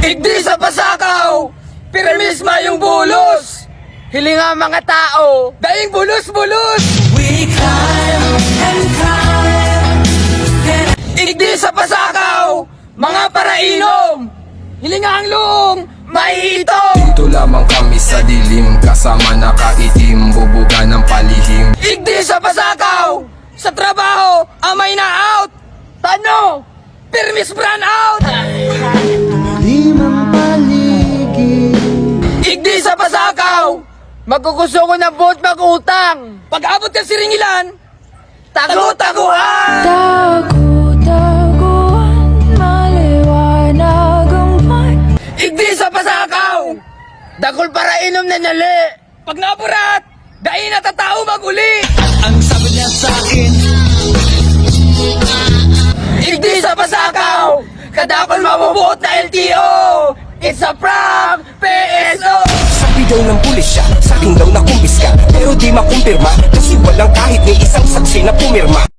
Igdi sa pasakaw, pirmisma yung bulos. Hilinga mga tao, Daing bulos-bulos. We climb and climb. Igdi sa pasakaw, mga parainom. Hilinga ang luong, maiitom. Dito lamang kami sa dilim, kasama nakaitim, bubuga ng palihim. Igdi sa pasakaw, sa trabaho, amay na out. Tano, permis brand out. Igdi sa pasakaw, magkukuso ko ng buot mag-utang. pag-abot ka siringilan, tago-taguan. Tagu-taguan, maliwanag ang buwan. Igdi sa pasakaw, Dakol para inom na nyali. pag naburat, dahil natatao mag-uli. Ang sabi niya sa akin, Igdi sa pasakaw, kadakol mabubuot na LTO. It's a prank, PSO. Sabi daw ng pulisya, sa akin daw nakumpiska, pero di makumpirma, kasi walang kahit ni isang saksi na pumirma.